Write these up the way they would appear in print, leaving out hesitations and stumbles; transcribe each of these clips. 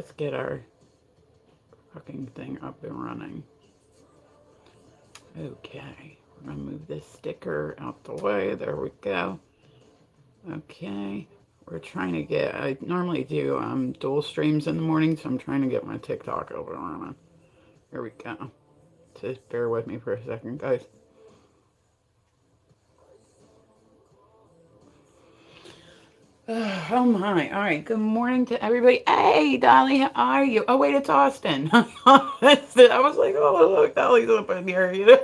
let's get our fucking thing up and running. Okay, we're gonna move this sticker out the way. There we go. Okay, we're trying to get. I normally do dual streams in the morning, so I'm trying to get my TikTok over and running. Here we go. Just bear with me for a second, guys. Oh my. All right. Good morning to everybody. Hey, Dolly, how are you? Oh, wait, it's Austin. I was like, oh, look, Dolly's up in here.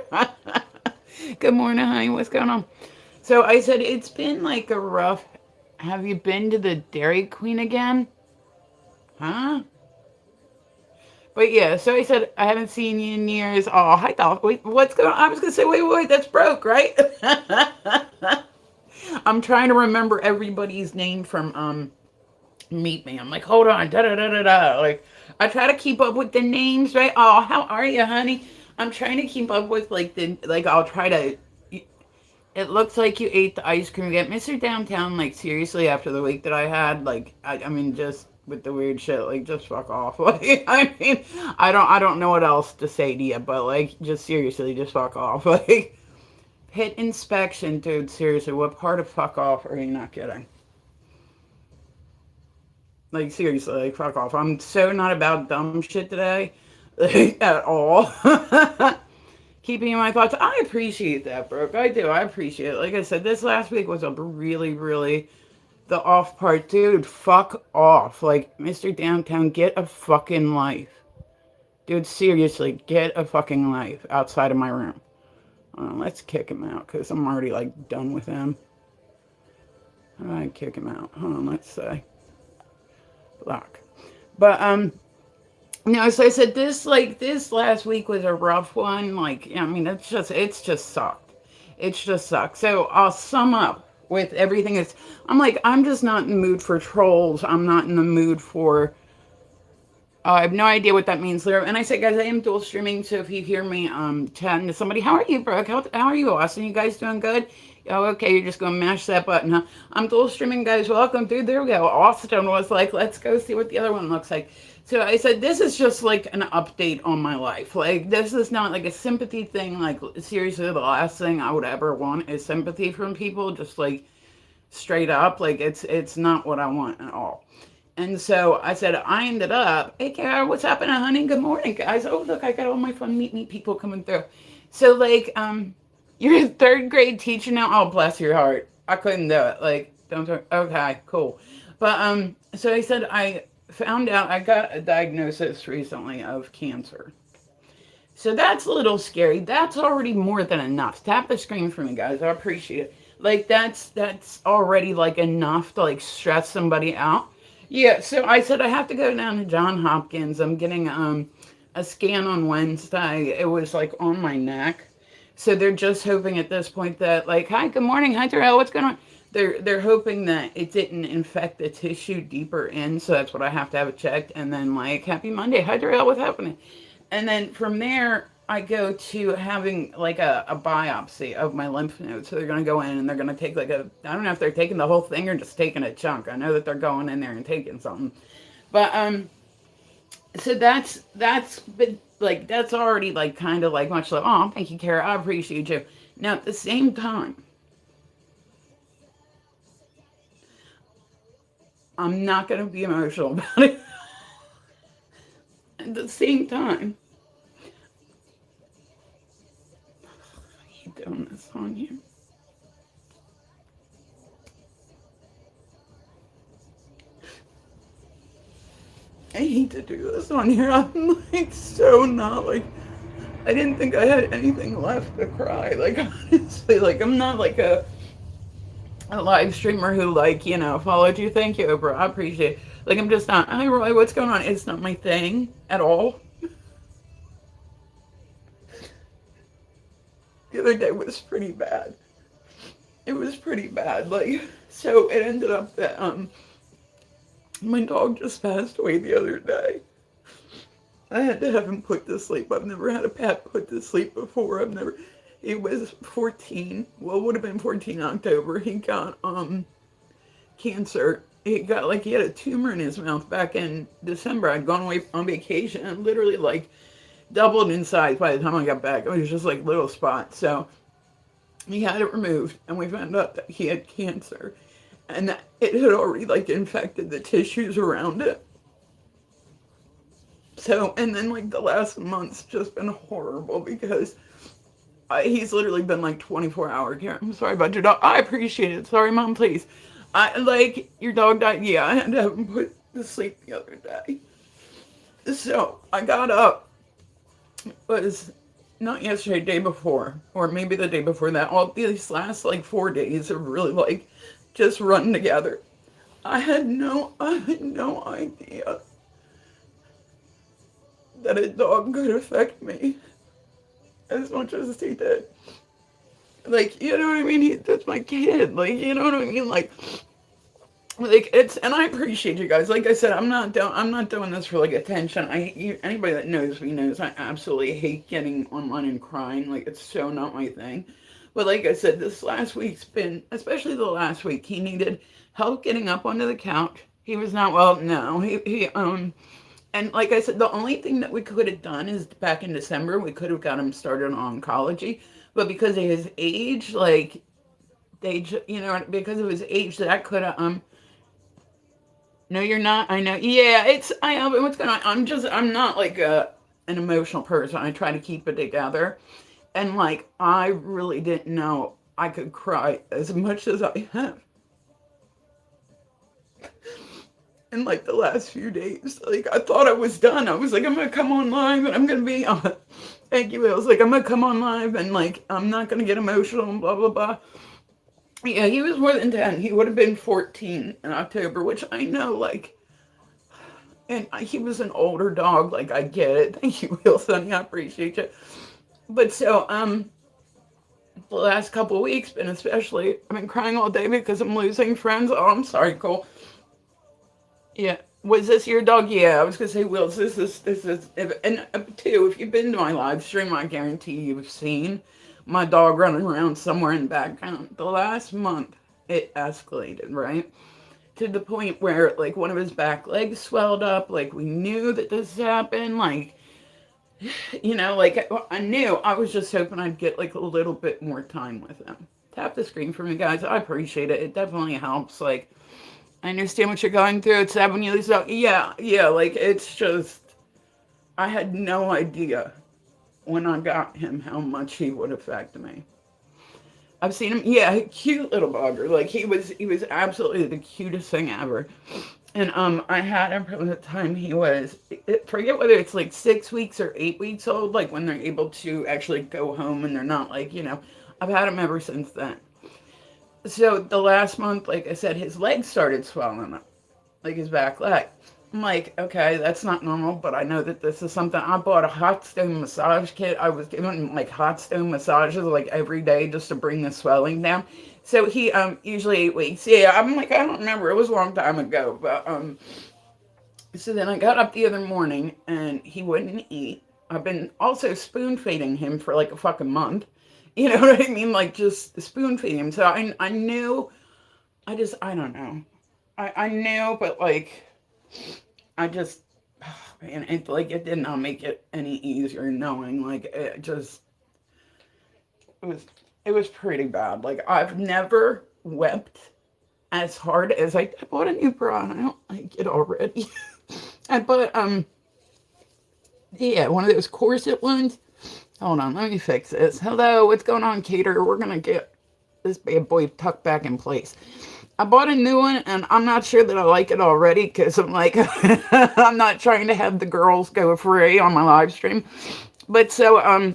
Good morning, honey. What's going on? So I said, it's been like a rough. Have you been to the Dairy Queen again? Huh? But yeah, so I said, I haven't seen you in years. Oh, hi, Dolly. Wait, what's going on? I was going to say, wait, that's broke, right? I'm trying to remember everybody's name from Meet Me. I'm like, hold on, da da da da da. Like, I try to keep up with the names, right? Oh, how are you, honey? I'm trying to keep up with like I'll try to. It looks like you ate the ice cream again, Mr. Downtown. Like seriously, after the week that I had, like I mean, just with the weird shit, like just fuck off. Like I mean, I don't know what else to say to you, but like just seriously, just fuck off. Like hit inspection, dude. Seriously, what part of fuck off are you not getting? Like seriously, like fuck off. I'm so not about dumb shit today, like, at all. Keeping in my thoughts. I appreciate that, Brooke. I do. I appreciate it. Like I said, this last week was a really, really the off part, dude. Fuck off. Like Mr. Downtown, get a fucking life, dude. Seriously, get a fucking life outside of my room. Let's kick him out because I'm already like done with him. All right, kick him out. Hold on. Let's say block. But no, so I said this last week was a rough one. Like, I mean, it's just sucked. It's just sucked. So I'll sum up with everything. I'm like, I'm just not in the mood for trolls. I'm not in the mood for. I have no idea what that means, Lyra. And I said, guys, I am dual streaming. So if you hear me chatting to somebody, how are you, Brooke? How are you, Austin? You guys doing good? Oh, okay, you're just gonna mash that button, huh? I'm dual streaming, guys. Welcome, dude. There we go. Austin was like, let's go see what the other one looks like. So I said, this is just like an update on my life. Like, this is not like a sympathy thing. Like, seriously, the last thing I would ever want is sympathy from people. Just like straight up, like it's not what I want at all. And so I said, I ended up, hey, Kara, what's happening, honey? Good morning, guys. Oh, look, I got all my fun meet people coming through. So, like, you're a third grade teacher now? Oh, bless your heart. I couldn't do it. Like, don't talk. Okay, cool. But, so I said, I found out I got a diagnosis recently of cancer. So that's a little scary. That's already more than enough. Tap the screen for me, guys. I appreciate it. Like, that's already, like, enough to, like, stress somebody out. Yeah, so I said I have to go down to John Hopkins. I'm getting a scan on Wednesday. It was like on my neck. So they're just hoping at this point that like, hi, good morning, hi Terrell, what's going on? They're hoping that it didn't infect the tissue deeper in, so that's what I have to have it checked. And then like, happy Monday, hi Terrell, what's happening? And then from there, I go to having like a biopsy of my lymph nodes. So they're going to go in and they're going to take like I don't know if they're taking the whole thing or just taking a chunk. I know that they're going in there and taking something. But, so that's been like, that's already like kind of like much like, oh, thank you, Kara. I appreciate you. Now at the same time, I'm not going to be emotional about it. At the same time, doing this on here. I hate to do this on here. I'm like so not like I didn't think I had anything left to cry. Like honestly, like I'm not like a live streamer who like, followed you. Thank you, Oprah. I appreciate it. Like I'm just not, hi Roy, what's going on? It's not my thing at all. The other day was pretty bad. It was pretty bad. Like, so it ended up that my dog just passed away the other day. I had to have him put to sleep. I've never had a pet put to sleep before. He was 14. Well, it would have been 14 in October. He got cancer he had a tumor in his mouth back in December. I'd gone away on vacation and literally like doubled in size by the time I got back. It was just like little spots. So he had it removed, and we found out that he had cancer, and that it had already like infected the tissues around it. So, and then like the last month's just been horrible because he's literally been like 24-hour care. I'm sorry about your dog. I appreciate it. Sorry, Mom, please. I like your dog died. Yeah, I had to have him put to sleep the other day. So I got up. It was not yesterday, day before, or maybe the day before that. All these last like 4 days have really like just run together. I had no idea that a dog could affect me as much as he did. Like, you know what I mean? That's my kid. Like, you know what I mean? Like it's, and I appreciate you guys. Like I said, I'm not doing this for like attention. Anybody that knows me knows I absolutely hate getting online and crying. Like, it's so not my thing. But like I said, this last week's been, especially the last week, he needed help getting up onto the couch. He was not well. No, and like I said, the only thing that we could have done is back in December, we could have got him started on oncology. But because of his age, like, because of his age, that could have, no, you're not. I know. Yeah, I know, but what's going on? I'm not like an emotional person. I try to keep it together. And like, I really didn't know I could cry as much as I have. In like the last few days, like I thought I was done. I was like, I'm gonna come on live and I'm gonna be thank you. I was like, I'm gonna come on live and like I'm not gonna get emotional and blah blah blah. Yeah, he was more than 10. He would have been 14 in October, which I know, like, and he was an older dog. Like, I get it. Thank you, Will, Sonny. I appreciate you. But so the last couple of weeks, and especially, I've been crying all day because I'm losing friends. Oh, I'm sorry, Cole. Yeah. Was this your dog? Yeah, I was gonna say, Will, this is, and two, if you've been to my live stream, I guarantee you've seen my dog running around somewhere in the background. The last month, it escalated, right? To the point where, like, one of his back legs swelled up, like, we knew that this happened, like, like, I knew. I was just hoping I'd get, like, a little bit more time with him. Tap the screen for me, guys. I appreciate it. It definitely helps, like, I understand what you're going through. It's sad when you lose out. Yeah, like, it's just, I had no idea when I got him how much he would affect me. I've seen him, yeah, cute little bugger. Like, he was absolutely the cutest thing ever. And I had him from the time he was, forget whether it's like 6 weeks or 8 weeks old, like when they're able to actually go home and they're not like, I've had him ever since then. So the last month, like I said, his legs started swelling up, like his back leg. I'm like, okay, that's not normal, but I know that this is something. I bought a hot stone massage kit. I was giving like hot stone massages like every day just to bring the swelling down. So he usually 8 weeks. Yeah, I'm like, I don't remember. It was a long time ago, but so then I got up the other morning and he wouldn't eat. I've been also spoon feeding him for like a fucking month. You know what I mean? Like, just spoon feeding him. So I knew, I don't know. I knew, but like, I just, man, it did not make it any easier knowing, like, it was pretty bad. Like, I've never wept as hard as I bought a new bra and I don't like it already. I bought, yeah, one of those corset ones. Hold on, let me fix this. Hello, what's going on, Cater? We're gonna get this bad boy tucked back in place. I bought a new one, and I'm not sure that I like it already, because I'm like, I'm not trying to have the girls go free on my live stream. But so,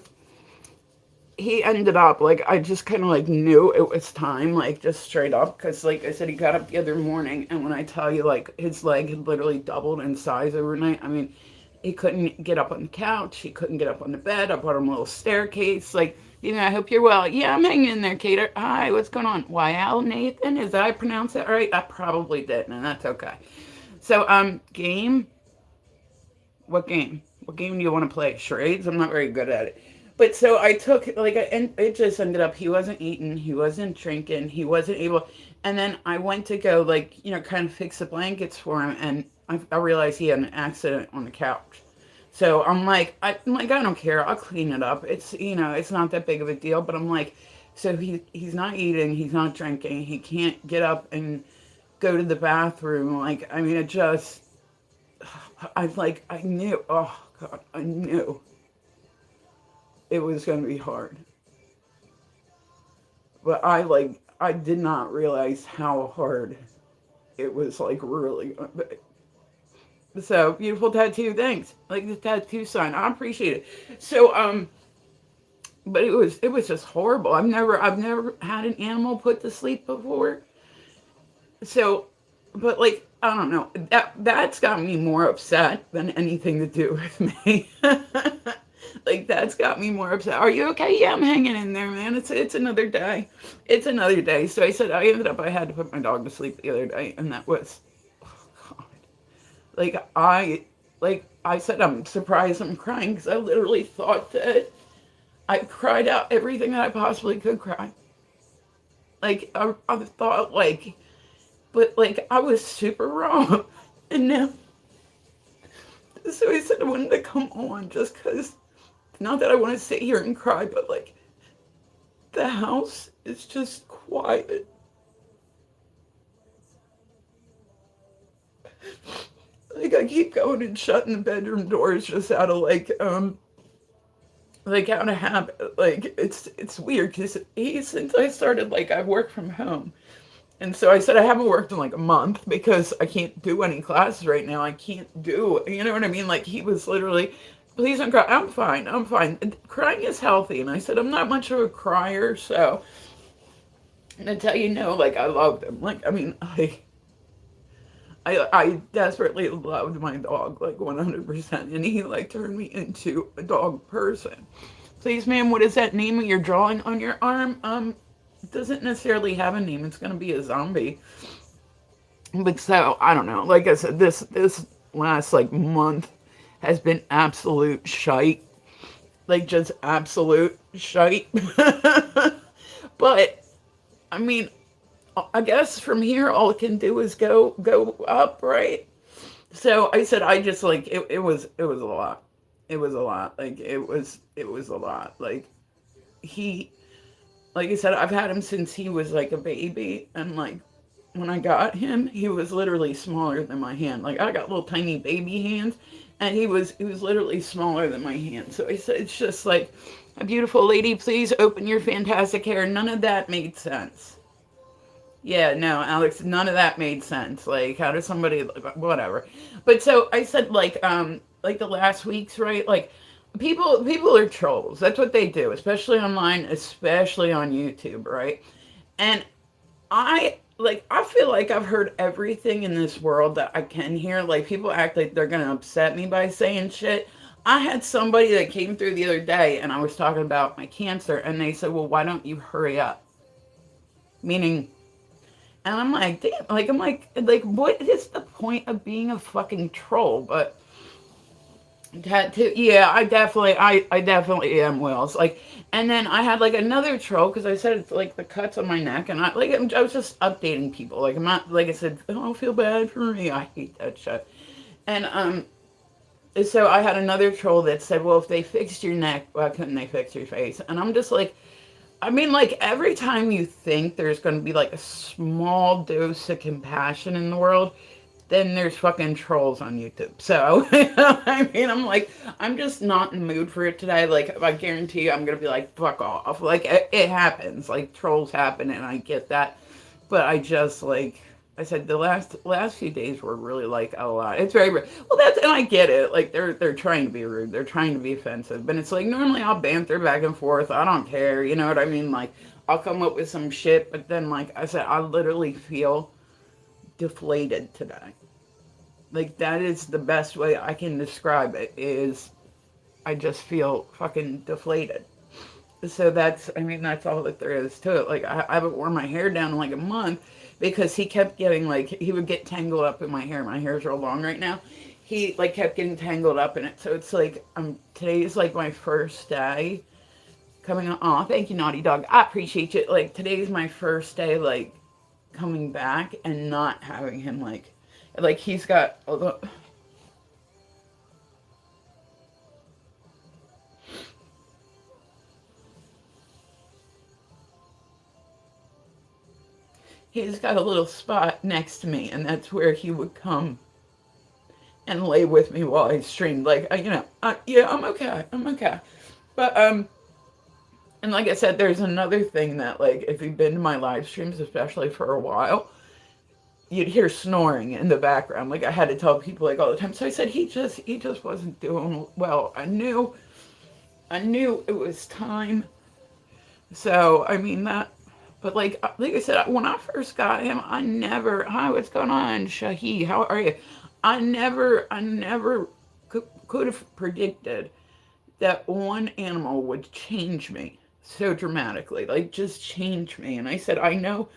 he ended up, like, I just kind of, like, knew it was time, like, just straight up, because, like I said, he got up the other morning, and when I tell you, like, his leg had literally doubled in size overnight. I mean, he couldn't get up on the couch. He couldn't get up on the bed. I bought him a little staircase. Like, I hope you're well. Yeah, I'm hanging in there, Cater. Hi, what's going on? YL Nathan? Is that I pronounce that right? I probably didn't, and that's okay. So, game? What game? What game do you want to play? Charades? I'm not very good at it. But so I took like, and it just ended up he wasn't eating, he wasn't drinking, he wasn't able. And then I went to go like kind of fix the blankets for him, and I realized he had an accident on the couch. So I'm like I don't care, I'll clean it up. It's it's not that big of a deal. But I'm like, so he's not eating, he's not drinking, he can't get up and go to the bathroom. Like I mean, it just I knew. Oh God, I knew it was going to be hard. But I did not realize how hard it was, like really. So beautiful tattoo, thanks. Like the tattoo sign, I appreciate it. So but it was just horrible. I've never had an animal put to sleep before. So, but like I don't know, that's got me more upset than anything to do with me. Like that's got me more upset. Are you okay? Yeah, I'm hanging in there, man. It's another day. It's another day. So I had to put my dog to sleep the other day, and that was, oh God. Like I said, I'm surprised I'm crying because I literally thought that I cried out everything that I possibly could cry. Like I thought but like I was super wrong, and now so I said I wanted to come on just because. Not that I want to sit here and cry, but like the house is just quiet. Like I keep going and shutting the bedroom doors just out of like out of habit. Like it's weird because since I started, like I've worked from home. And so I said I haven't worked in like a month because I can't do any classes right now. I can't do, you know what I mean? Like he was literally, please don't cry. I'm fine. I'm fine. Crying is healthy. And I said I'm not much of a crier, so and I tell you no, like I loved him. Like I mean, I desperately loved my dog, like 100%, and he like turned me into a dog person. Please, ma'am, what is that name you're drawing on your arm? It doesn't necessarily have a name. It's gonna be a zombie. But so I don't know. Like I said, this last like month has been absolute shite. Like just absolute shite. But I mean, I guess from here all it can do is go up, right? So I said I just like it was a lot. It was a lot. Like it was a lot. He like I said, I've had him since he was like a baby, and like when I got him, he was literally smaller than my hand. Like I got little tiny baby hands, and he was literally smaller than my hand. So I said, it's just like, a beautiful lady, please open your fantastic hair. None of that made sense. Yeah, no, Alex, none of that made sense. Like, how does somebody, whatever. But so I said, like the last weeks, right? Like, people are trolls. That's what they do, especially online, especially on YouTube, right? And I feel like I've heard everything in this world that I can hear. Like, people act like they're gonna upset me by saying shit. I had somebody that came through the other day, and I was talking about my cancer, and they said, "Well, why don't you hurry up?" Meaning, and I'm like, damn, like, what is the point of being a fucking troll? But tattoo, yeah, I definitely am Wills. Like, and then I had like another troll because I said it's like the cuts on my neck, and I was just updating people. Like, I'm not, like I said, I don't feel bad for me. I hate that shit. And so I had another troll that said, well, if they fixed your neck, why couldn't they fix your face? And I'm just like, I mean, like, every time you think there's going to be, like, a small dose of compassion in the world, then there's fucking trolls on YouTube. So, I mean, I'm like, I'm just not in the mood for it today. Like, I guarantee you I'm going to be like, fuck off. Like, it happens. Like, trolls happen, and I get that. But I just, like, I said the last few days were really like a lot. It's very rude. Well, and I get it. Like they're trying to be rude. They're trying to be offensive. But it's like normally I'll banter back and forth. I don't care. You know what I mean? Like I'll come up with some shit. But then like I said, I literally feel deflated today. Like that is the best way I can describe it. Is I just feel fucking deflated. So that's all that there is to it. Like I haven't worn my hair down in like a month because he kept getting like, he would get tangled up in my hair. My hair's real long right now. He like kept getting tangled up in it. So it's like, today's like my first day coming on. Aw, thank you, Naughty Dog. I appreciate you. Like, today's my first day, like, coming back and not having him, like he's got, he's got a little spot next to me, and that's where he would come and lay with me while I streamed. Like, yeah, I'm okay. I'm okay. But, and like I said, there's another thing that, like, if you've been to my live streams, especially for a while, you'd hear snoring in the background. Like, I had to tell people, like, all the time. So I said, he just wasn't doing well. I knew it was time. So, I mean, but like I said, when I first got him, hi, what's going on, Shahi? How are you? I never could have predicted that one animal would change me so dramatically, like just change me. And I said, I know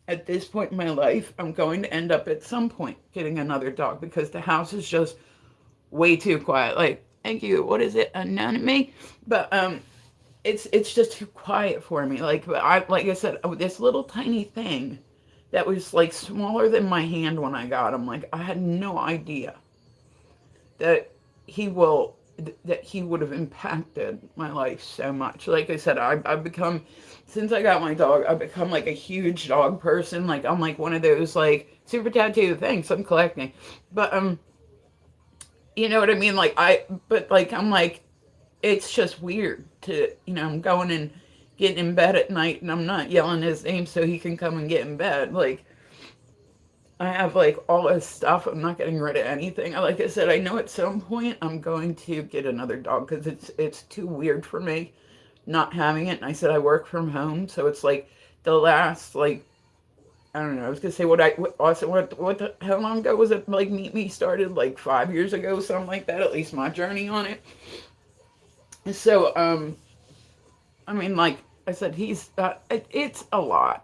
at this point in my life, I'm going to end up at some point getting another dog because the house is just way too quiet. Like, thank you. What is it? Anatomy? But it's just too quiet for me. Like I said, this little tiny thing that was like smaller than my hand when I got him. Like, I had no idea that he would have impacted my life so much. Like I said, I've become, since I got my dog, I've become like a huge dog person. Like, I'm like one of those like super tattoo things I'm collecting. But you know what I mean? Like I'm like, it's just weird to, I'm going and getting in bed at night and I'm not yelling his name so he can come and get in bed. Like, I have like all this stuff. I'm not getting rid of anything. Like I said, I know at some point I'm going to get another dog because it's too weird for me not having it. And I said I work from home, so it's like the last, like, I don't know. I was gonna say how long ago was it? Like, Meet Me started like 5 years ago, something like that. At least my journey on it. So I mean, like I said, it's a lot.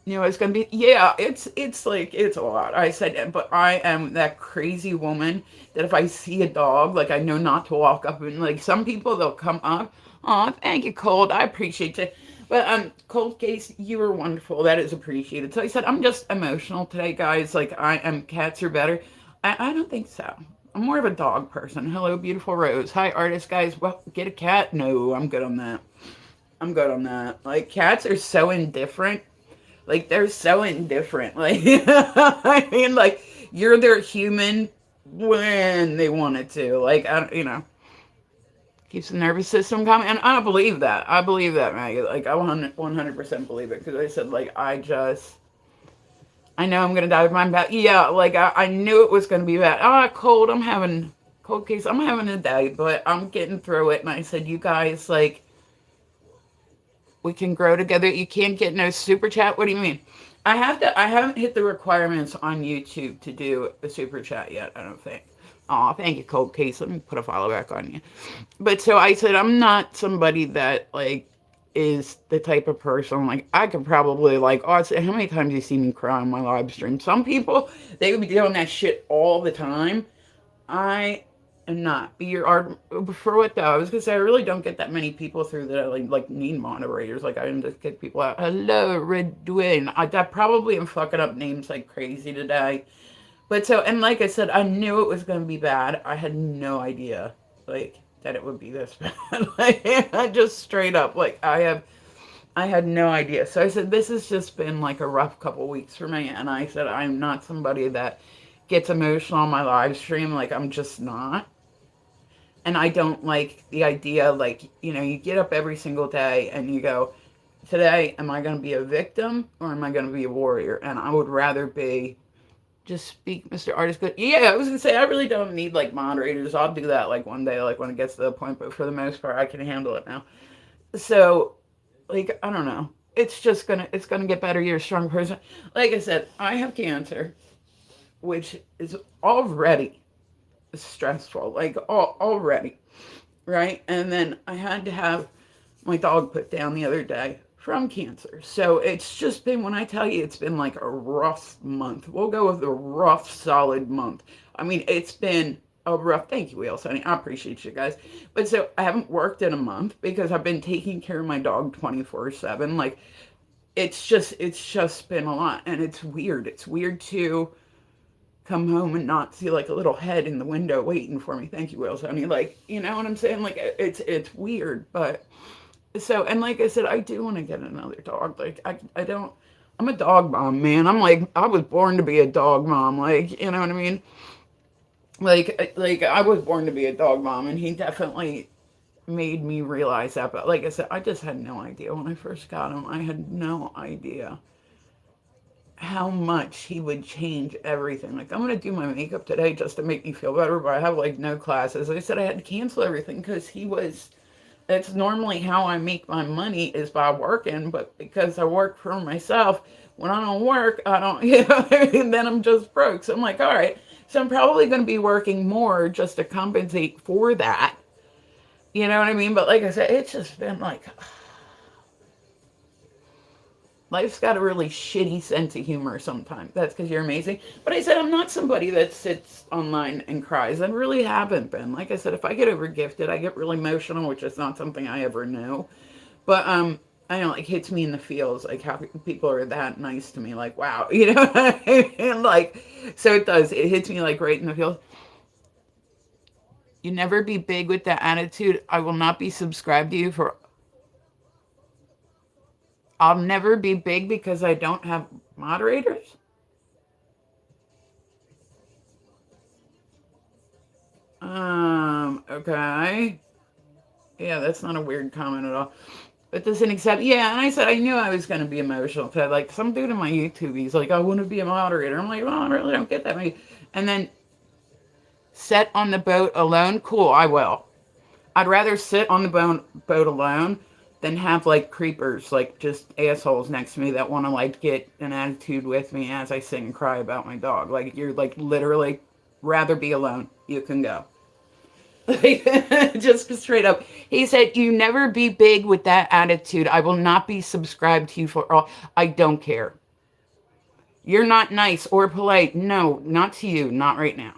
It's going to be, yeah, it's like, it's a lot. I said, but I am that crazy woman that if I see a dog, like, I know not to walk up and, like, some people, they'll come up. Oh, thank you, Cold. I appreciate it. But, Cold Case, you were wonderful. That is appreciated. So I said, I'm just emotional today, guys. Like, cats are better. I don't think so. I'm more of a dog person. Hello, beautiful Rose. Hi, artist, guys. Well, get a cat? No, I'm good on that. I'm good on that. Like, cats are so indifferent. Like, they're so indifferent. Like, I mean, like, you're their human when they wanted to. Like, keeps the nervous system calm. And I believe that. I believe that, Maggie. Like, I 100% believe it. Because I said, like, I know I'm going to die with mine bad. Yeah, like, I knew it was going to be bad. Cold case. I'm having a day, but I'm getting through it. And I said, you guys, like, we can grow together. You can't get no super chat. What do you mean? I haven't hit the requirements on YouTube to do a super chat yet, I don't think. Aw, thank you, Cold Case. Let me put a follow back on you. But so I said, I'm not somebody that, like, is the type of person, like, I could probably, like, how many times you see me cry on my live stream? Some people, they would be doing that shit all the time. I am not. For what though? I was gonna say, I really don't get that many people through that I like need moderators. Like, I didn't just kick people out. Hello, Redwin. I probably am fucking up names like crazy today. But so, and like I said, I knew it was gonna be bad. I had no idea, like, that it would be this bad. Like, I just straight up, like, I had no idea. So I said, this has just been like a rough couple weeks for me. And I said, I'm not somebody that gets emotional on my live stream. Like, I'm just not. And I don't like the idea, like, you get up every single day and you go, today, am I going to be a victim or am I going to be a warrior? And I would rather be, just speak, Mr. Artist. Good. Yeah, I was going to say, I really don't need, like, moderators. I'll do that, like, one day, like, when it gets to the point. But for the most part, I can handle it now. So, like, I don't know. It's going to get better. You're a strong person. Like I said, I have cancer, which is already stressful, like, already, right? And then I had to have my dog put down the other day from cancer. So it's just been, when I tell you, it's been like a rough month. We'll go with a rough, solid month. I mean, it's been a rough, thank you, Wheels, honey. I appreciate you guys. But so I haven't worked in a month because I've been taking care of my dog 24/7. Like, it's just been a lot. And it's weird. It's weird to come home and not see like a little head in the window waiting for me. Thank you, Wheels, honey. Like, you know what I'm saying? Like, it's weird. But so, and like I said, I do want to get another dog. Like, I don't, I'm a dog mom, man. I'm like, I was born to be a dog mom. Like, you know what I mean? Like I was born to be a dog mom, and he definitely made me realize that. But like I said, I just had no idea when I first got him. I had no idea how much he would change everything. Like, I'm gonna do my makeup today just to make me feel better, but I have like no classes. I said I had to cancel everything because he was. It's normally how I make my money is by working, but because I work for myself, when I don't work, I don't, and then I'm just broke. So I'm like, all right, so I'm probably going to be working more just to compensate for that. You know what I mean? But like I said, it's just been like, life's got a really shitty sense of humor sometimes. That's because you're amazing. But I said, I'm not somebody that sits online and cries. I really haven't been. Like I said, if I get over gifted, I get really emotional, which is not something I ever knew. But I know, like, hits me in the feels, like how people are that nice to me. Like, wow, you know what I mean? Like, so it does. It hits me like right in the feels. You never be big with that attitude. I will not be subscribed to you for. I'll never be big because I don't have moderators. Okay. Yeah, that's not a weird comment at all. But doesn't accept. Yeah, and I said I knew I was going to be emotional because like some dude in my YouTube, he's like, I want to be a moderator. I'm like, well, I really don't get that many. And then sit on the boat alone. Cool, I will. I'd rather sit on the boat alone than have like creepers, like just assholes next to me that want to like get an attitude with me as I sit and cry about my dog. Like, you're like literally rather be alone. You can go. Just straight up. He said, you never be big with that attitude. I will not be subscribed to you for all. I don't care. You're not nice or polite. No, not to you. Not right now.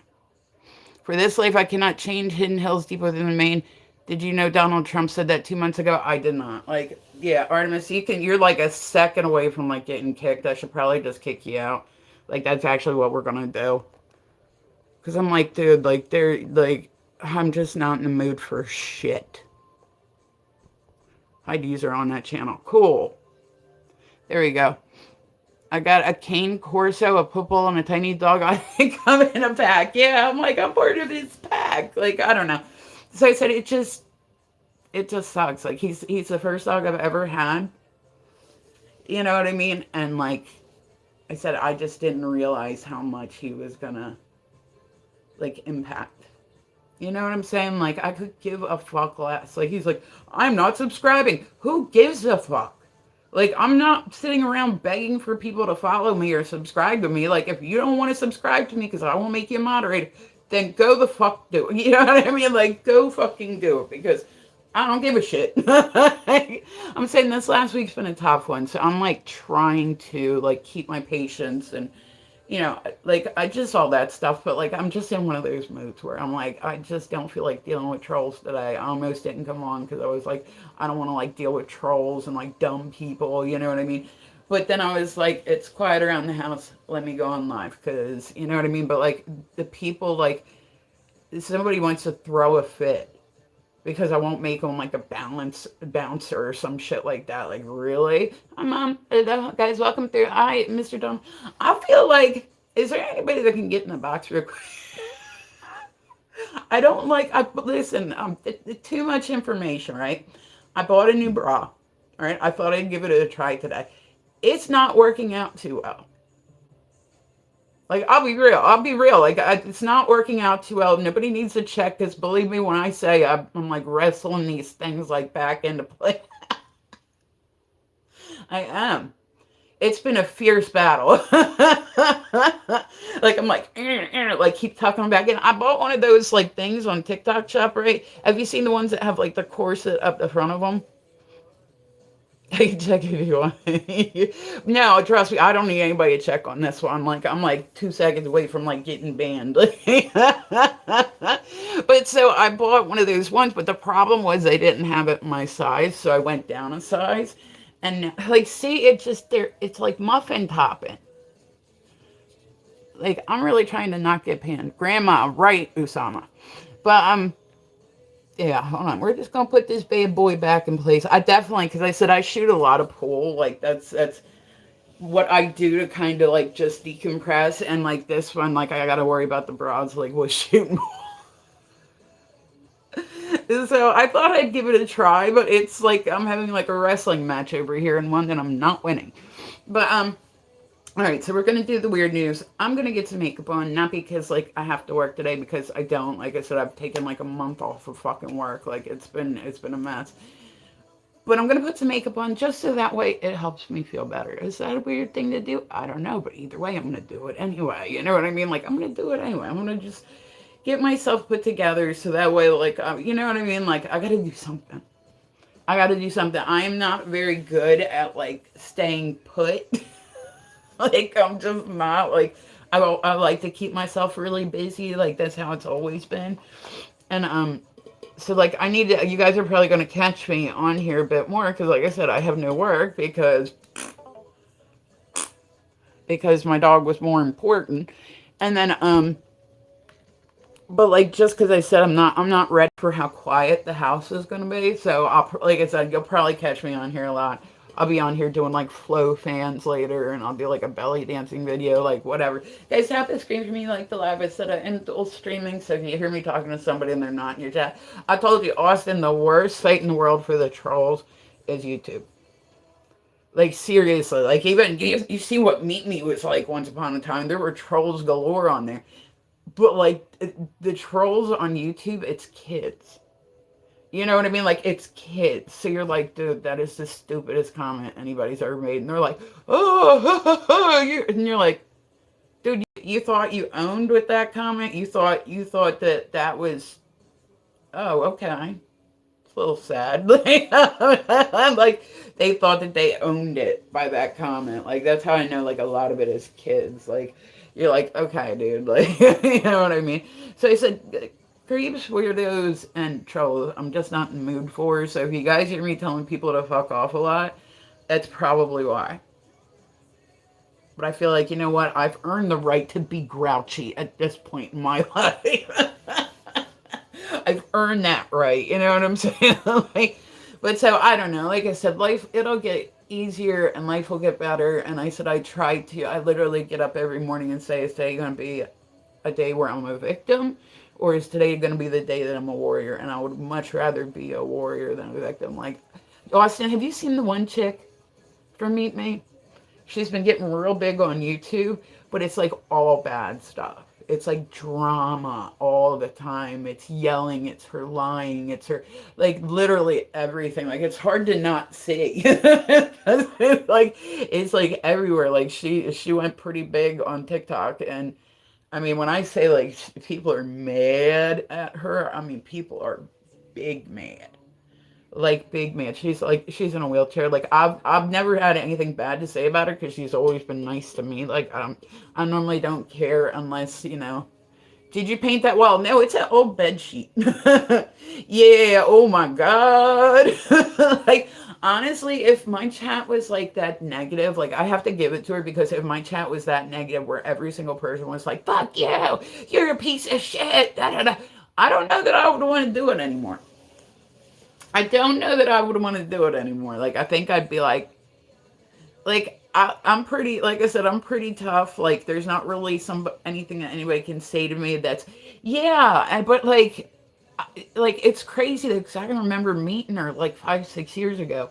For this life, I cannot change hidden hills deep within the main. Did you know Donald Trump said that 2 months ago? I did not. Like, yeah, Artemis, you're like a second away from like getting kicked. I should probably just kick you out. Like, that's actually what we're gonna do. Cause I'm like, dude, like they're like, I'm just not in the mood for shit. IDs are on that channel. Cool. There we go. I got a cane corso, a pit bull, and a tiny dog. I think I'm in a pack. Yeah, I'm like, I'm part of his pack. Like, I don't know. So I said, it just sucks. Like, he's the first dog I've ever had. You know what I mean? And like I said, I just didn't realize how much he was gonna like impact. You know what I'm saying? Like, I could give a fuck less. Like, he's like, I'm not subscribing. Who gives a fuck? Like, I'm not sitting around begging for people to follow me or subscribe to me. Like, if you don't want to subscribe to me because I won't make you a moderator, then go the fuck do it. You know what I mean? Like, go fucking do it because I don't give a shit. I'm saying this last week's been a tough one. So I'm, like, trying to, like, keep my patience and, you know, like, I just all that stuff, but like, I'm just in one of those moods where I'm like, I just don't feel like dealing with trolls today. I almost didn't come on because I was like, I don't want to like deal with trolls and like dumb people, you know what I mean? But then I was like, it's quiet around the house. Let me go on live because, you know what I mean? But like, the people, like, somebody wants to throw a fit because I won't make them like a bouncer or some shit like that. Like, really? Hi, Mom. Hello, guys, welcome through. Hi, Mr. Don. I feel like, is there anybody that can get in the box real quick? I don't like, listen, too much information, right? I bought a new bra, all right? I thought I'd give it a try today. It's not working out too well. Like, I'll be real. Like, it's not working out too well. Nobody needs to check because believe me when I say I'm like wrestling these things like back into play. I am. It's been a fierce battle. Like, I'm like keep tucking them back in. I bought one of those like things on TikTok Shop, right? Have you seen the ones that have like the corset up the front of them? I can check if you want. No, trust me, I don't need anybody to check on this one. Like I'm like 2 seconds away from like getting banned. But so I bought one of those ones, but the problem was they didn't have it my size, so I went down a size. And like, see, it just there. It's like muffin topping. Like I'm really trying to not get banned. Grandma, right, Usama? But yeah, hold on. We're just gonna put this bad boy back in place. I definitely, because I said I shoot a lot of pool. Like that's what I do to kind of like just decompress. And like this one, like I gotta worry about the bras. Like was shooting. So I thought I'd give it a try, but it's like I'm having like a wrestling match over here in London. I'm not winning. But all right, so we're gonna do the weird news. I'm gonna get some makeup on, not because like I have to work today, because I don't. Like I said, I've taken like a month off of fucking work. Like it's been a mess. But I'm gonna put some makeup on just so that way it helps me feel better. Is that a weird thing to do? I don't know, but either way, I'm gonna do it anyway. You know what I mean? Like I'm gonna do it anyway. I'm gonna just get myself put together so that way, like you know what I mean? Like I gotta do something. I gotta do something. I am not very good at like staying put. Like I'm just not like I like to keep myself really busy. Like that's how it's always been. And so like I need to. You guys are probably going to catch me on here a bit more because like I said, I have no work because my dog was more important. And then but like just because I said I'm not ready for how quiet the house is going to be. So I'll like I said, you'll probably catch me on here a lot. I'll be on here doing like flow fans later, and I'll do like a belly dancing video, like whatever. Guys, have to scream for me like the live instead of in streaming. So if you hear me talking to somebody and they're not in your chat, I told you, Austin, the worst site in the world for the trolls is YouTube. Like seriously, like even you see what Meet Me was like once upon a time. There were trolls galore on there, but like the trolls on YouTube, it's kids. You know what I mean? Like, it's kids. So you're like, dude, that is the stupidest comment anybody's ever made. And they're like, oh, and you're like, dude, you thought you owned with that comment? You thought that that was, oh, okay. It's a little sad. Like, they thought that they owned it by that comment. Like, that's how I know, like, a lot of it is kids. Like, you're like, okay, dude. Like, you know what I mean? So I said, creeps, weirdos, and trolls, I'm just not in the mood for. So if you guys hear me telling people to fuck off a lot, that's probably why. But I feel like, you know what? I've earned the right to be grouchy at this point in my life. I've earned that right. You know what I'm saying? Like, but so I don't know. Like I said, life, it'll get easier and life will get better. And I said, I literally get up every morning and say, is today going to be a day where I'm a victim? Or is today going to be the day that I'm a warrior? And I would much rather be a warrior than a victim. Like, Austin, have you seen the one chick from Meet Me? She's been getting real big on YouTube, but it's like all bad stuff. It's like drama all the time. It's yelling, it's her lying, it's her, like literally everything. Like it's hard to not see. It's like everywhere. Like she went pretty big on TikTok, and I mean, when I say like people are mad at her, I mean people are big mad, like big mad. She's in a wheelchair. Like I've never had anything bad to say about her because she's always been nice to me. Like I normally don't care unless you know. Did you paint that wall? No, it's an old bed sheet. Yeah. Oh my god. Like honestly, if my chat was like that negative, like I have to give it to her because if my chat was that negative, where every single person was like, "Fuck you, you're a piece of shit," da, da, da, I don't know that I would want to do it anymore. I don't know that I would want to do it anymore. Like I think I'd be like I'm pretty, like I said, I'm pretty tough. Like there's not really anything that anybody can say to me that's yeah, but like it's crazy because I can remember meeting her like 5 6 years ago,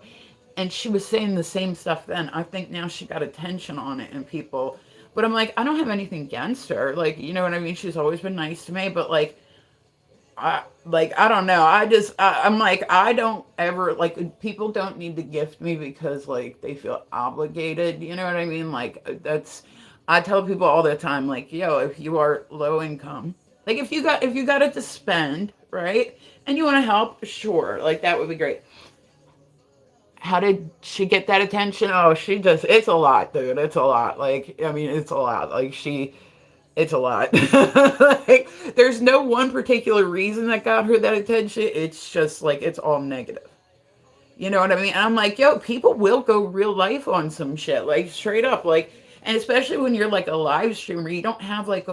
and she was saying the same stuff then. I think now she got attention on it and people, but I'm like I don't have anything against her. Like you know what I mean? She's always been nice to me, but I don't know. I'm like I don't ever like people don't need to gift me because like they feel obligated. You know what I mean? Like that's I tell people all the time like yo, if you are low income, like if you got it to spend, right? And you want to help, sure. Like that would be great. how did she get that attention? Oh, she just, it's a lot, dude. It's a lot. Like, I mean, it's a lot. Like, it's a lot. Like, there's no one particular reason that got her that attention. It's just like, it's all negative. You know what I mean? And I'm like, yo, people will go real life on some shit, like straight up, like, and especially when you're like a live streamer, you don't have like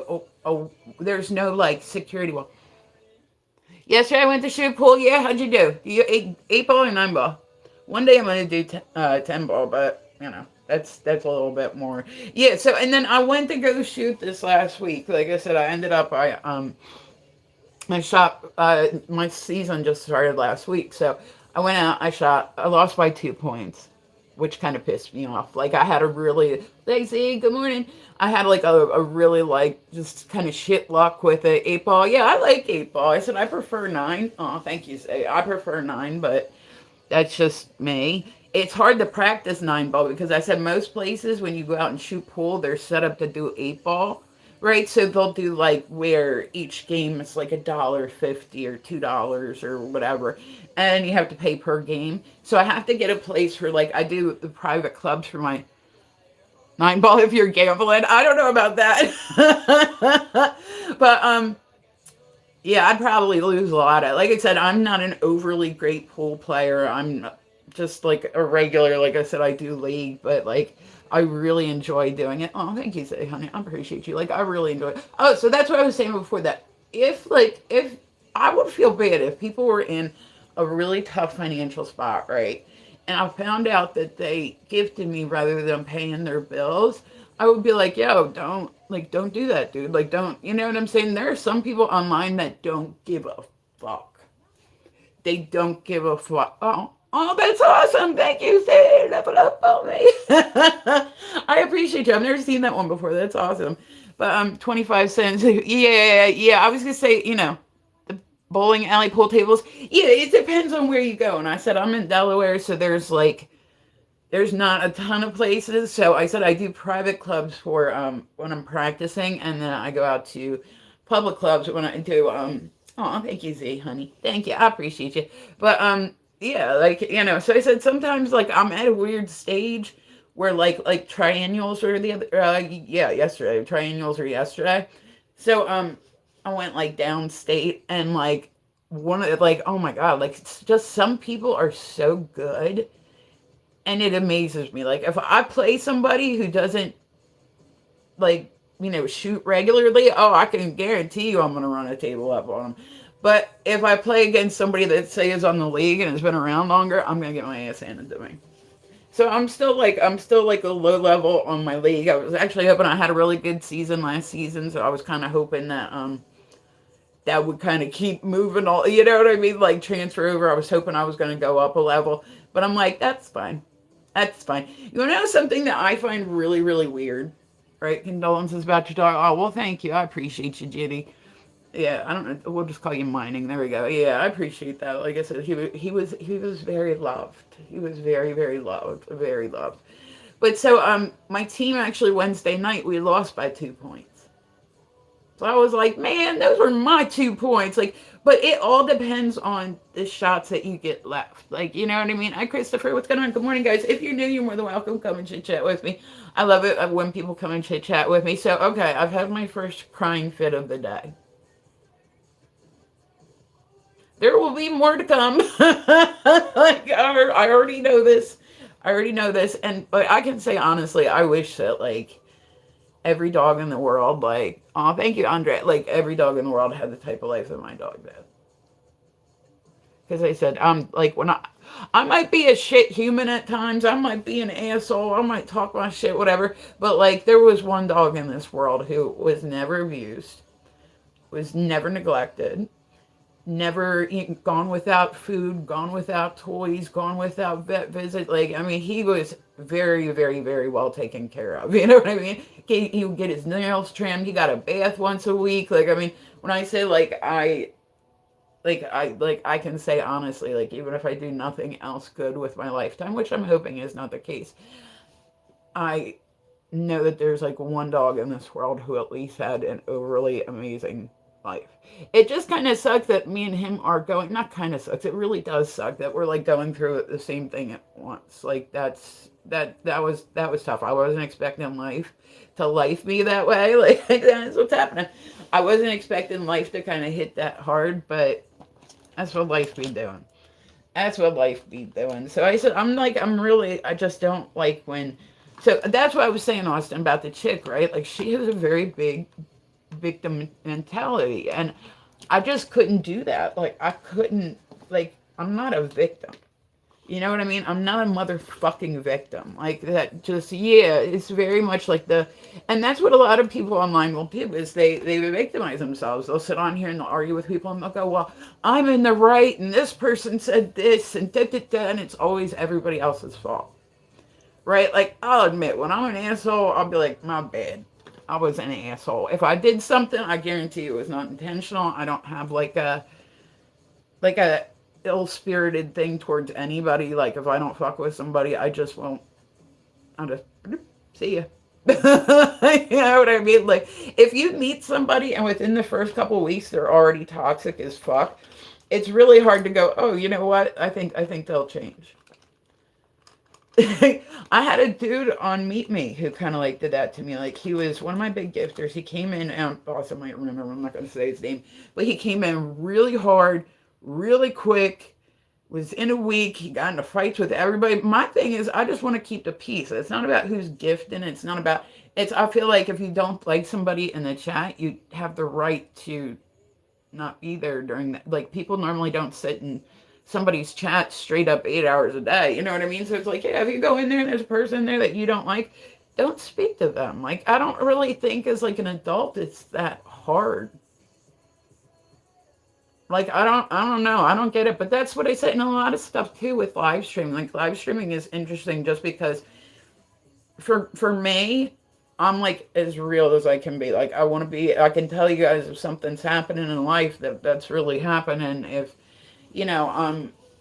there's no like security wall. Yesterday I went to shoot pool. Yeah, how'd you do? You eight ball or nine ball? One day I'm gonna do 10 ball, but you know that's a little bit more. Yeah. So and then I went to go shoot this last week. Like I said, I ended up I shot. My season just started last week, so I went out. I shot. I lost by 2 points, which kind of pissed me off. Like I had a really, Lacey, good morning. I had like a really like just kind of shit luck with it. Eight ball. Yeah, I like eight ball. I said I prefer nine. Oh, thank you. Say I prefer nine, but that's just me. It's hard to practice nine ball because I said most places when you go out and shoot pool, they're set up to do eight ball. Right, so they'll do like where each game is like $1.50 or $2 or whatever, and you have to pay per game. So I have to get a place for like I do the private clubs for my nine ball if you're gambling. I don't know about that, but yeah, I'd probably lose a lot of. Like I said, I'm not an overly great pool player. I'm just like a regular. Like I said, I do league, but like I really enjoy doing it. Oh, thank you, say, honey. I appreciate you. Like I really enjoy it. Oh, so that's what I was saying before that. If I would feel bad if people were in a really tough financial spot, right? And I found out that they gifted me rather than paying their bills, I would be like, yo, don't do that, dude. Like, don't, you know what I'm saying? There are some people online that don't give a fuck. They don't give a fuck. Oh, that's awesome. Thank you, Say level up on me. I appreciate you. I've never seen that one before. That's awesome. But 25 cents. Yeah. I was gonna say, the bowling alley pool tables. Yeah, it depends on where you go. And I said I'm in Delaware, so there's not a ton of places. So I said I do private clubs for when I'm practicing, and then I go out to public clubs when I do oh, thank you, Z, honey. Thank you. I appreciate you. But yeah, like, so I said sometimes like I'm at a weird stage where like triennials or the other yeah, yesterday. Triennials or yesterday. So I went like downstate and like one of like, oh my god, like it's just some people are so good and it amazes me. Like if I play somebody who doesn't like, shoot regularly, oh, I can guarantee you I'm going to run a table up on them. But if I play against somebody that say is on the league and has been around longer, I'm going to get my ass handed to me. So I'm still like a low level on my league. I was actually hoping I had a really good season last season, so I was kind of hoping that that would kind of keep moving all, you know what I mean? Like transfer over. I was hoping I was going to go up a level, but I'm like, that's fine. That's fine. You want to know something that I find really, really weird? Right? Condolences about your dog. Oh, well, thank you. I appreciate you, Jitty. Yeah, I don't know. We'll just call you Mining. There we go. Yeah, I appreciate that. Like I said, he was very loved. He was very, very loved. Very loved. But so my team actually Wednesday night we lost by 2 points. So I was like, man, those were my 2 points. Like, but it all depends on the shots that you get left. Like, you know what I mean? Hi, Christopher. What's going on? Good morning, guys. If you're new, you're more than welcome. Come and chit chat with me. I love it when people come and chit chat with me. So, okay, I've had my first crying fit of the day. There will be more to come. Like, I already know this. But I can say honestly, I wish that like every dog in the world, like, oh, thank you, Andre. Like every dog in the world had the type of life that my dog did. Because I said, like when I might be a shit human at times. I might be an asshole. I might talk my shit, whatever. But like there was one dog in this world who was never abused, was never neglected, never gone without food, gone without toys, gone without vet visit. Like, I mean, he was very, very, very well taken care of. You know what I mean? He would get his nails trimmed. He got a bath once a week. Like, I mean, when I say I can say honestly, like, even if I do nothing else good with my lifetime, which I'm hoping is not the case, I know that there's like one dog in this world who at least had an overly amazing life. It just kind of sucks that me and him are going, not kind of sucks, it really does suck that we're like going through the same thing at once. Like that was tough. I wasn't expecting life me that way. Like that's what's happening. I wasn't expecting life to kind of hit that hard, but that's what life be doing. That's what life be doing. So I said, I just don't like when. So that's what I was saying, Austin, about the chick, right? Like she has a very big victim mentality, and I just couldn't do that. Like I couldn't. Like I'm not a victim. You know what I mean? I'm not a motherfucking victim. Like that just yeah, it's very much like and that's what a lot of people online will do is they victimize themselves. They'll sit on here and they'll argue with people and they'll go, well, I'm in the right and this person said this and da da da, and it's always everybody else's fault. Right? Like I'll admit when I'm an asshole, I'll be like, my bad. I was an asshole. If I did something, I guarantee you it was not intentional. I don't have like a ill-spirited thing towards anybody. Like if I don't fuck with somebody, I just won't. I'll just see ya. You know what I mean? Like if you meet somebody and within the first couple of weeks they're already toxic as fuck, it's really hard to go, oh, you know what? I think they'll change. I had a dude on Meet Me who kind of like did that to me. Like he was one of my big gifters. He came in, and Austin might remember. I'm not going to say his name, but he came in really hard, really quick. Was in a week. He got into fights with everybody. My thing is, I just want to keep the peace. It's not about who's gifting. It's not about. It's. I feel like if you don't like somebody in the chat, you have the right to not be there during that. Like people normally don't sit in somebody's chat straight up 8 hours a day. You know what I mean? So it's like, yeah, if you go in there and there's a person there that you don't like, don't speak to them. Like I don't really think as like an adult it's that hard. Like I don't know. I don't get it. But that's what I said in a lot of stuff too with live streaming. Like live streaming is interesting just because for me, I'm like as real as I can be. Like I can tell you guys if something's happening in life that's really happening. If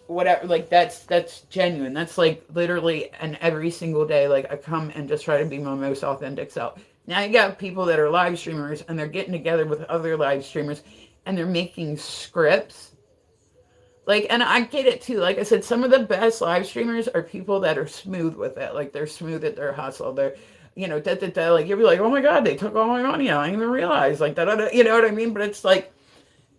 whatever, like that's genuine. That's like literally, and every single day, like I come and just try to be my most authentic self. Now you got people that are live streamers and they're getting together with other live streamers and they're making scripts. Like, and I get it too. Like I said, some of the best live streamers are people that are smooth with it. Like they're smooth at their hustle. They're, da da da. Like you'll be like, oh my god, they took all my money. I didn't even realize. Like da da da. You know what I mean? But it's like,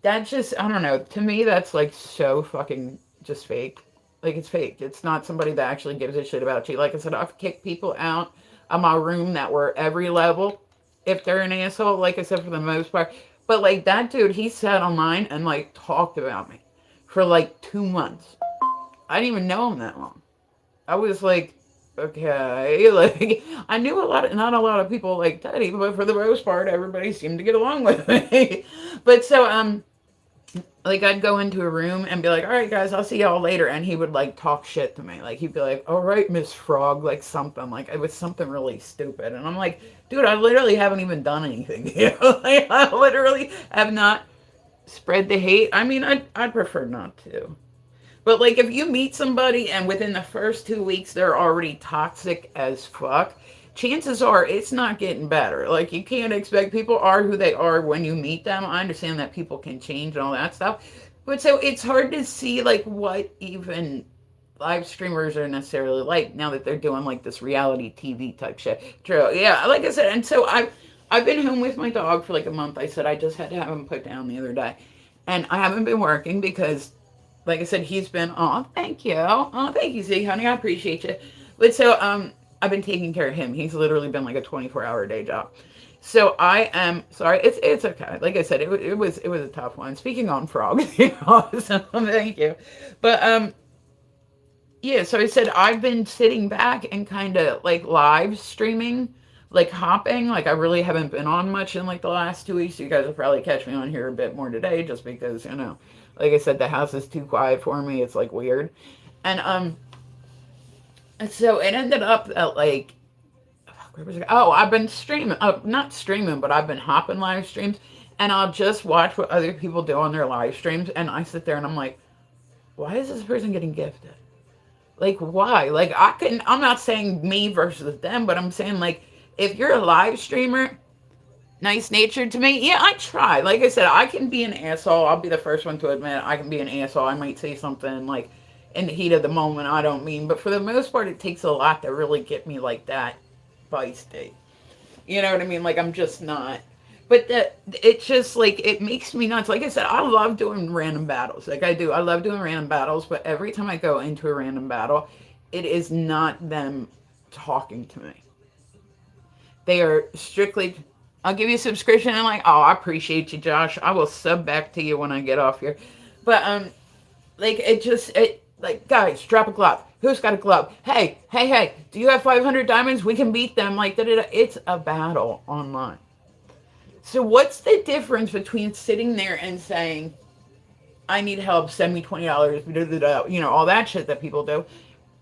that's just, I don't know. To me, that's like so fucking just fake. Like it's fake. It's not somebody that actually gives a shit about you. Like I said, I've kicked people out of my room that were every level if they're an asshole. Like I said, for the most part. But like that dude, he sat online and like talked about me for like 2 months. I didn't even know him that long. I was like, okay, like I knew not a lot of people like Teddy, but for the most part, everybody seemed to get along with me. But so like I'd go into a room and be like, all right guys, I'll see y'all later, and he would like talk shit to me. Like he'd be like, all right, Miss Frog, like something, like it was something really stupid, and I'm like, dude, I literally haven't even done anything to you. Like I literally have not spread the hate. I mean, I'd prefer not to. But like if you meet somebody and within the first 2 weeks they're already toxic as fuck, chances are it's not getting better. Like you can't expect, people are who they are when you meet them. I understand that people can change and all that stuff. But so it's hard to see like what even live streamers are necessarily like now that they're doing like this reality TV type shit. True. Yeah, like I said, and so I've been home with my dog for like a month. I said I just had to have him put down the other day. And I haven't been working because like I said, he's been, oh, thank you. Oh, thank you, Z, honey. I appreciate you. But so, I've been taking care of him. He's literally been like a 24-hour day job. So I am sorry. It's okay. Like I said, it was a tough one. Speaking on frogs, so thank you. But yeah. So I said I've been sitting back and kind of like live streaming, like hopping. Like I really haven't been on much in like the last 2 weeks. You guys will probably catch me on here a bit more today, just because like I said, the house is too quiet for me. It's like weird, and so it ended up that like, where was it? Oh, I've been streaming, not streaming, but I've been hopping live streams, and I'll just watch what other people do on their live streams, and I sit there and I'm like, why is this person getting gifted? Like, why? Like, I'm not saying me versus them, but I'm saying like, if you're a live streamer, Nice natured to me. Yeah, I try. Like I said, I can be an asshole. I'll be the first one to admit I can be an asshole. I might say something like in the heat of the moment I don't mean, but for the most part, it takes a lot to really get me like that feisty. You know what I mean? Like I'm just not. But that it's just like it makes me nuts. Like I said, I love doing random battles. Like I do. I love doing random battles, but every time I go into a random battle, it is not them talking to me. They are strictly, I'll give you a subscription and like, oh, I appreciate you, Josh. I will sub back to you when I get off here. But like it like guys, drop a glove. Who's got a glove? Hey, hey, hey, do you have 500 diamonds? We can beat them. Like da da da. It's a battle online. So what's the difference between sitting there and saying, I need help, send me $20, you know, all that shit that people do,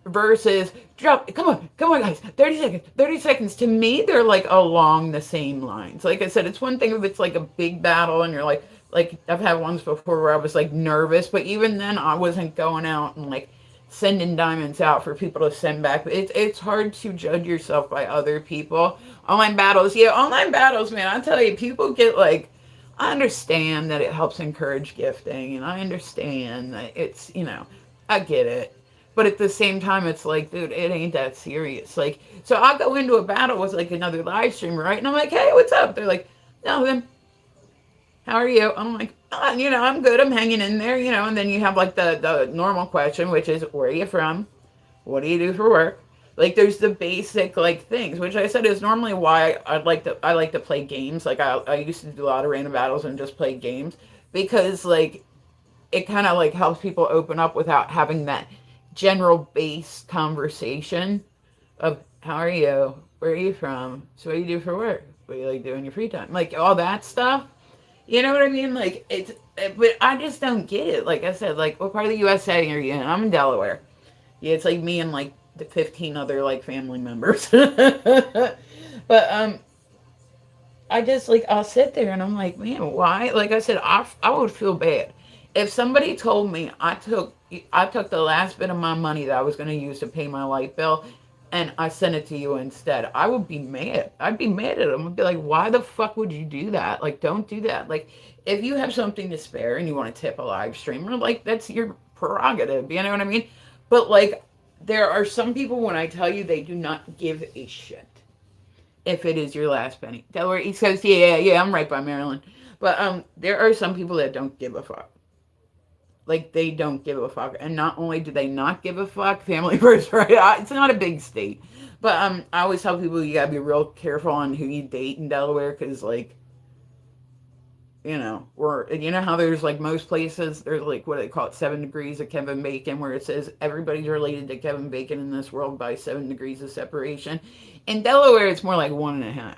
versus drop, come on guys, 30 seconds, 30 seconds. To me, they're like along the same lines. Like I said, it's one thing if it's like a big battle and you're like I've had ones before where I was like nervous, but even then I wasn't going out and like sending diamonds out for people to send back. It's hard to judge yourself by other people. Online battles, yeah, online battles, man, I tell you, people get like, I understand that it helps encourage gifting, and I understand that it's, you know, I get it. But at the same time, it's like, dude, it ain't that serious. Like, so I'll go into a battle with like another live streamer, right? And I'm like, hey, what's up? They're like, nothing. How are you? I'm like, you know, I'm good. I'm hanging in there, you know. And then you have like the normal question, which is, where are you from? What do you do for work? Like, there's the basic like things, which I said is normally why I like to play games. Like, I used to do a lot of random battles and just play games because like it kind of like helps people open up without having that general base conversation of how are you? Where are you from? So what do you do for work? What do you like doing in your free time? Like all that stuff. You know what I mean? Like it's, but I just don't get it. Like I said, like what part of the USA are you in? I'm in Delaware. Yeah, it's like me and like the 15 other like family members. But I just like I'll sit there and I'm like, man, why? Like I said, I would feel bad if somebody told me I took the last bit of my money that I was going to use to pay my light bill and I sent it to you instead. I would be mad. I'd be mad at them. I'd be like, why the fuck would you do that? Like, don't do that. Like, if you have something to spare and you want to tip a live streamer, like that's your prerogative. You know what I mean? But like, there are some people when I tell you they do not give a shit if it is your last penny. Delaware, East Coast, yeah, I'm right by Maryland. But there are some people that don't give a fuck. Like they don't give a fuck, and not only do they not give a fuck, family first, right? It's not a big state, but I always tell people you gotta be real careful on who you date in Delaware, because like you know, or you know how there's like most places there's like what do they call it, 7 degrees of Kevin Bacon, where it says everybody's related to Kevin Bacon in this world by 7 degrees of separation. In Delaware, it's more like 1.5.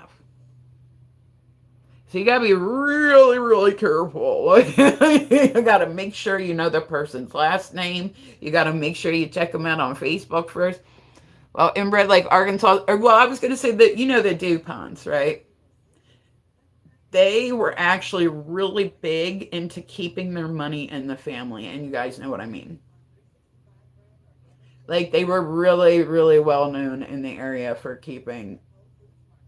So you gotta be really, really careful. You gotta make sure you know the person's last name. You gotta make sure you check them out on Facebook first. Well, inbred like Arkansas, or well, I was gonna say that you know the DuPonts, right? They were actually really big into keeping their money in the family, and you guys know what I mean. Like they were really, really well known in the area for keeping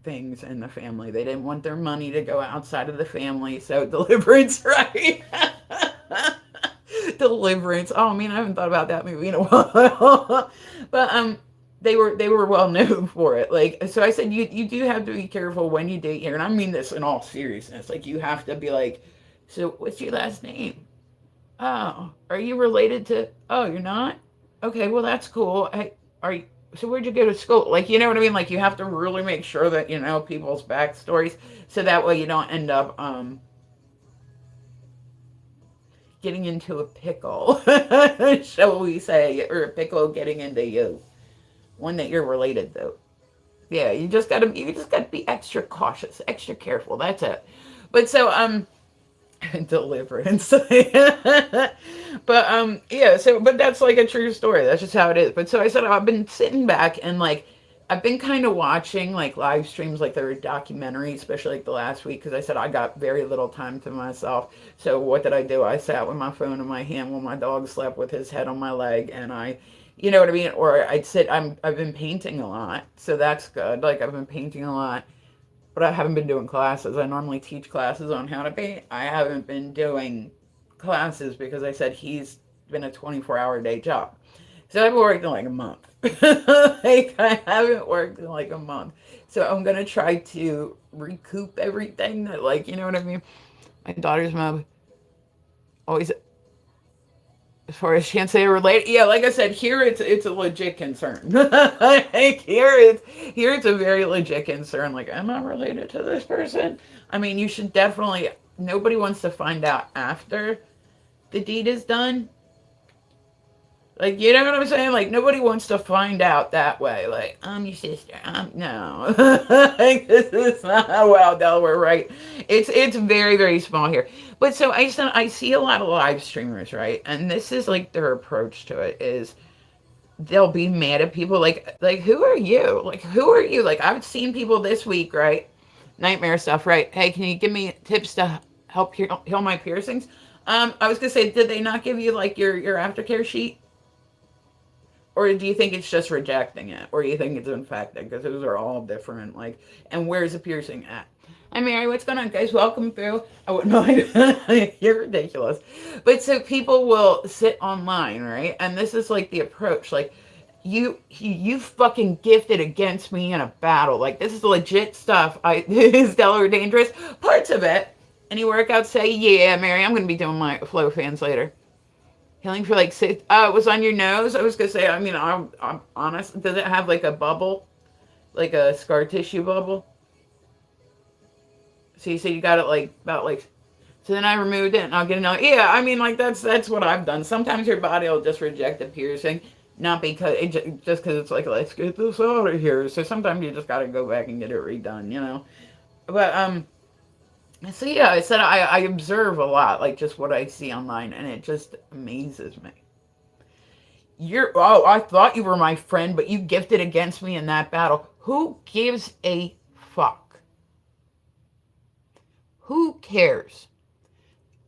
things in the family. They didn't want their money to go outside of the family. So deliverance, right? Deliverance. Oh man, I haven't thought about that movie in a while. But they were well known for it. Like so I said you do have to be careful when you date here. And I mean this in all seriousness. Like you have to be like, so what's your last name? Oh, are you related to, oh, you're not? Okay, well that's cool. Hey, are you, so where'd you go to school? Like, you know what I mean? Like, you have to really make sure that you know people's backstories, so that way you don't end up getting into a pickle, shall we say, or a pickle getting into you, one that you're related to. Yeah, you just gotta be extra cautious, extra careful. That's it. But so deliverance. But yeah, so but that's like a true story. That's just how it is. But so I said I've been sitting back and like I've been kind of watching like live streams, like there were documentaries, especially like the last week, because I said I got very little time to myself. So what did I do? I sat with my phone in my hand while my dog slept with his head on my leg, and you know what I mean? Or I'd sit. I've been painting a lot, so that's good. Like I've been painting a lot. but I haven't been doing classes. I normally teach classes on how to paint. I haven't been doing classes because I said he's been a 24-hour day job. So I've worked in like a month. Like I haven't worked in like a month. So I'm gonna try to recoup everything that, like, you know what I mean? My daughter's mom always, as far as chance they relate, yeah, like I said, here it's a legit concern. Like here it's a very legit concern. Like, am I related to this person? I mean, you should definitely. Nobody wants to find out after the deed is done. Like, you know what I'm saying? Like, nobody wants to find out that way. Like, I'm your sister. No. Like, this is not how Delaware, right? It's very, very small here. But so I see a lot of live streamers, right? And this is like their approach to it is they'll be mad at people like who are you? Like, who are you? Like, I've seen people this week, right? Nightmare stuff, right? Hey, can you give me tips to help heal my piercings? I was gonna say, did they not give you like your aftercare sheet? Or do you think it's just rejecting it? Or do you think it's infected? Because those are all different. Like, and where's the piercing at? Hi, Mary. What's going on, guys? Welcome through. I wouldn't mind. You're ridiculous. But so people will sit online, right? And this is like the approach. Like, you fucking gifted against me in a battle. Like, this is legit stuff. Is Delaware dangerous? Parts of it. Any workouts say, yeah, Mary, I'm going to be doing my flow fans later. Healing for like 6. It was on your nose. I was gonna say. I mean, I'm honest. Does it have like a bubble, like a scar tissue bubble? So you said you got it like about like. So then I removed it, and I'll get another. Yeah, I mean, like that's what I've done. Sometimes your body will just reject the piercing, not because just because it's like, let's get this out of here. So sometimes you just gotta go back and get it redone, you know. But so yeah, I said I observe a lot, like just what I see online, and it just amazes me. I thought you were my friend, but you gifted against me in that battle. Who gives a fuck? Who cares?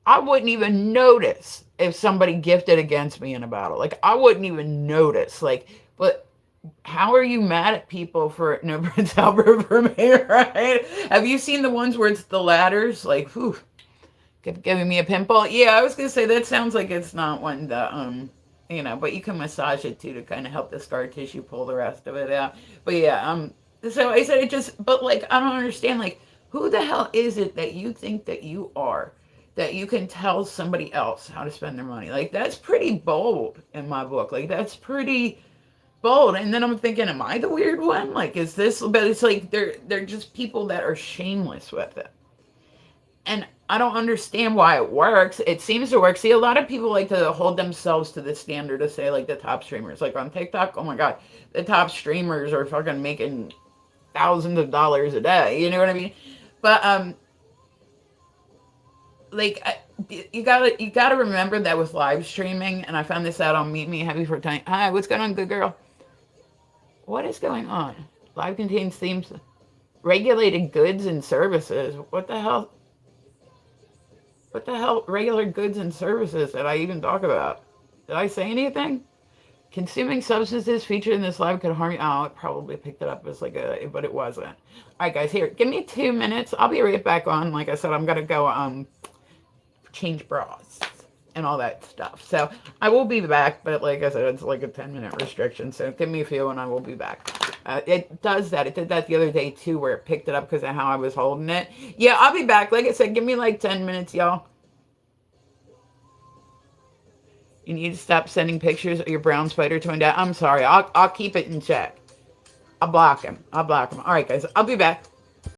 I wouldn't even notice if somebody gifted against me in a battle. Like, I wouldn't even notice. Like, but how are you mad at people for no Prince Albert for me, right? Have you seen the ones where it's the ladders? Like, whew, giving me a pimple? Yeah, I was gonna say that sounds like it's not one that you know, but you can massage it too to kind of help the scar tissue pull the rest of it out. But yeah, so I said it just, but like I don't understand, like who the hell is it that you think that you are, that you can tell somebody else how to spend their money? Like that's pretty bold in my book. Like that's pretty bold. And then I'm thinking, am I the weird one? Like, is this? But it's like they're just people that are shameless with it, and I don't understand why it works. It seems to work. See, a lot of people like to hold themselves to the standard to say like the top streamers, like on TikTok. Oh my god, the top streamers are fucking making thousands of dollars a day. You know what I mean? But like you gotta remember that with live streaming, and I found this out on Meet Me Happy for Time. Hi, what's going on, good girl? What is going on? Live contains themes, regulated goods and services. What the hell? What the hell? Regular goods and services that I even talk about? Did I say anything? Consuming substances featured in this live could harm you. Oh, it probably picked it up as like but it wasn't. All right, guys, here, give me 2 minutes. I'll be right back on. Like I said, I'm gonna go change bras and all that stuff. So I will be back, but like I said, it's like a 10-minute restriction. So give me a few and I will be back. It does that. It did that the other day too, where it picked it up because of how I was holding it. Yeah, I'll be back. Like I said, give me like 10 minutes, y'all. You need to stop sending pictures of your brown spider to my dad. I'm sorry. I'll keep it in check. I'll block him. All right, guys. I'll be back.